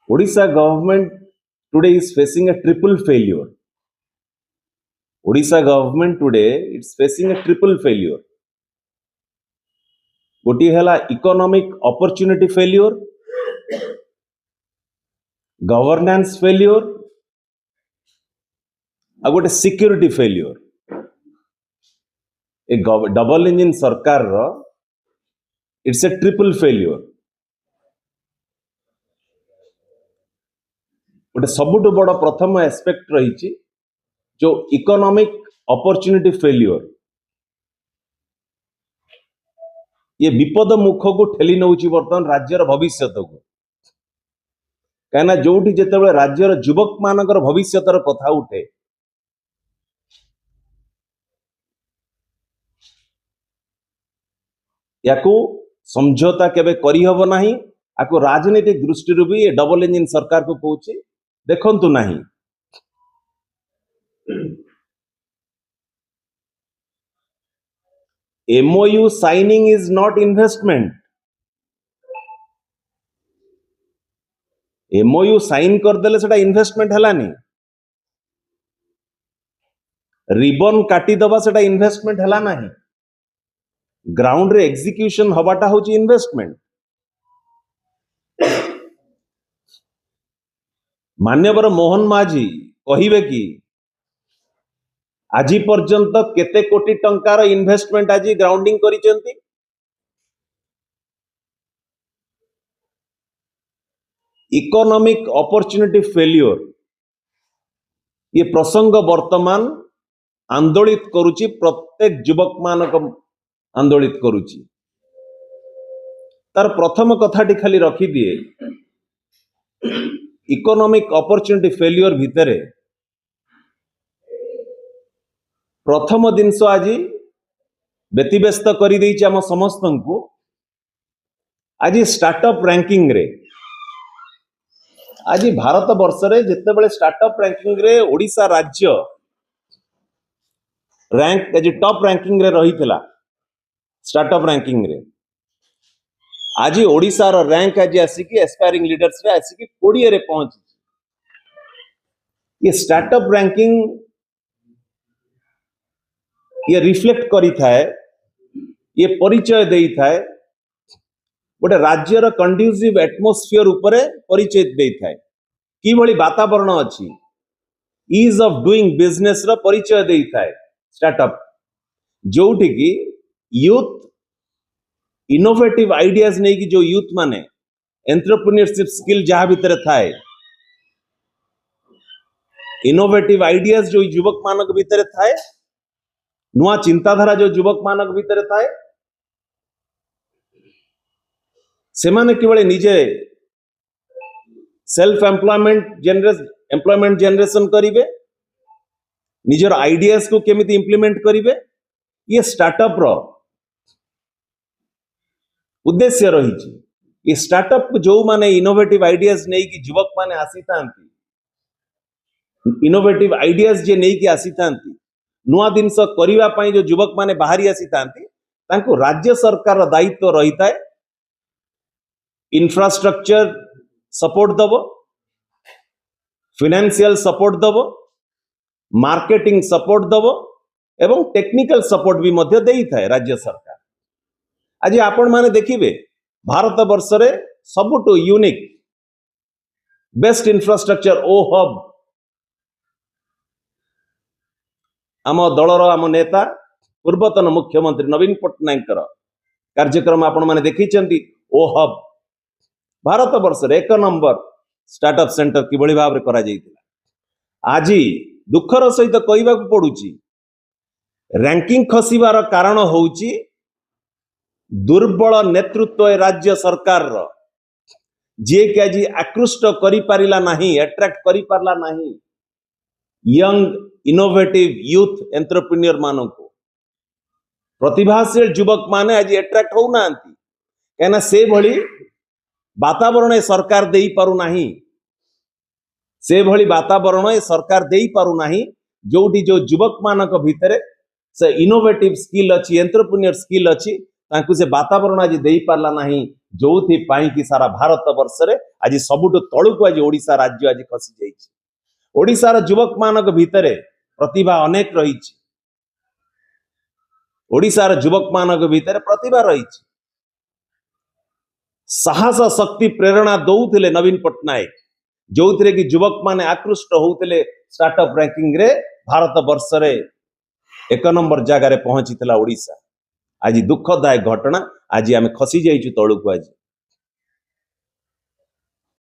Odisha government today is facing a triple failure. Odisha government today is facing a triple failure. गोटी है economic opportunity failure, governance failure, आ गोटे security failure. A double engine सरकार रो it's a triple failure. गोटे सबुठ बड़ प्रथम एस्पेक्ट रही जो इकोनॉमिक अपॉर्चुनिटी फेल्योर, ये विपद मुख को ठेली नौची बर्तमान राज्यर भविष्य को। कहीं जो जिते राज्यर युवक मानकर भविष्यर कथा उठे या समझौता केबे करी हबो नाही। आको राजनीतिक दृष्टि भी ये डबल इंजिन सरकार को कहूँ देखंतु नाही। MOU signing is not investment. MOU sign करदेले सेटा इन्वेस्टमेंट हलानी। रिबन काटी दबा सेटा इन्वेस्टमेंट हला नाही। ग्राउंड रे एग्जीक्यूशन हबाटा होची इन्वेस्टमेंट। मान्यवर मोहन माझी कहिबे कि आज पर्यंत केते कोटी टंकार इन्वेस्टमेंट आज ग्राउंडिंग करिसेंती। इकोनॉमिक अपॉर्चुनिटी फेल्योर ये प्रसंग वर्तमान आंदोलित करुची, प्रत्येक युवक मानक आंदोलित करुची। तार प्रथम कथाटी खाली रखी दिए इकोनॉमिक अपॉर्चुनिटी फेल्योर भितरे प्रथम जिनस आज व्यतिव्यस्त कर आम समस्त को। आज स्टार्टअप रैंकिंग रे आज भारत वर्ष रे जिते बड़े स्टार्टअप रैंकिंग रे ओडिशा राज्य रैंक आज टॉप रैंकिंग रे रही थिला। स्टार्टअप रैंकिंग रे आज ओडिशा रो रैंक आज आसिकी एस्पायरिंग लीडर्स रे आसिकी 20 रे पहुंच। ये स्टार्टअप रैंकिंग ये रिफ्लेक्ट करी थाए, ये परिचय देई थाए गोटे राज्यर कंड्यूसिव एटमोस्फियर उपरे परिचय देई थाए। कि भली वातावरण अछि ईज ऑफ डूइंग बिजनेस रो परिचय देई थाए स्टार्टअप, जोठी की यूथ इनोवेटिव आइडियाज नहीं कि जो यूथ माने एंटरप्रेन्योरशिप स्किल जहां भीतर थाए, इनोवेटिव आइडियाज जो युवक मानक भीतर थाए, नुआ चिंताधारा जो युवक मानक भीतर थाए, से माने केवल निजे सेल्फ एम्प्लॉयमेंट जनरेशन करिवे, निजर आइडियाज को केमिति इंप्लीमेंट करिवे, ये स्टार्टअप रो उद्देश्य रही। ये स्टार्टअप जो माने इनोवेटिव आइडियाज नहीं कि युवक माने आसी थांती, इनोवेटिव आइडियाज जे नहीं कि आसी थांती, नुआ जिनस करिवा पई जो युवक माने बाहरी आसी थांती, तांको राज्य सरकार दायित्व रही थाए इंफ्रास्ट्रक्चर सपोर्ट दबो, फाइनेंशियल सपोर्ट दबो, मार्केटिंग सपोर्ट दबो एवं टेक्निकल सपोर्ट भी मध्य देई थाए राज्य सरकार। आज आपण माने देखिबे भारत वर्ष रे सबुटो यूनिक बेस्ट इंफ्रास्ट्रक्चर ओ हब आम दलर आम नेता पूर्वतन मुख्यमंत्री नवीन पट्टनायक कार्यक्रम आपण माने देखिचंती। ओ हब भारत वर्ष रे 1 नंबर स्टार्टअप सेंटर किभली भाव रे करा जाइतिला। आज दुखर सहित कहवा पड़ुची रैंकिंग खसिबार कारण होउची दुर्बल नेतृत्व राज्य सरकार रो, जे कि आज आकृष्ट करि पारिला नाही, अट्रैक्ट करि पारला नाही यंग इनोवेटिव यूथ एंटरप्रेन्योर मानन को। प्रतिभाशील युवक माने आज अट्रैक्ट हो नांती, कहना से भली वातावरण सरकार देई पारु नाही, से भली वातावरण सरकार देई पारु नाही जोटी जो युवक मानक भितरे से इनोवेटिव स्किल अछि, एंटरप्रेन्योर स्किल अछि, तांकु से वातावरण आज देई पारला नाही जोथि पाई कि सारा भारत वर्ष रे आज सबुठु तळुकु आज ओडिशा राज्य आज खसी जाइछि। ओडिशार युवक मानक भितरे प्रतिभा अनेक रहिछि। ओडिशार युवक मानक भितरे प्रतिभा रहिछि। साहस शक्ति प्रेरणा दौथिले नवीन पट्टनायक जोथिरे कि युवक माने आकृष्ट होउथिले स्टार्टअप रैंकिंग रे भारत वर्ष रे 1 नंबर जगह रे पहुंची थिला ओडिशा। आज दुखदायक घटना आज आम खसी जाइछु तळुकु आज।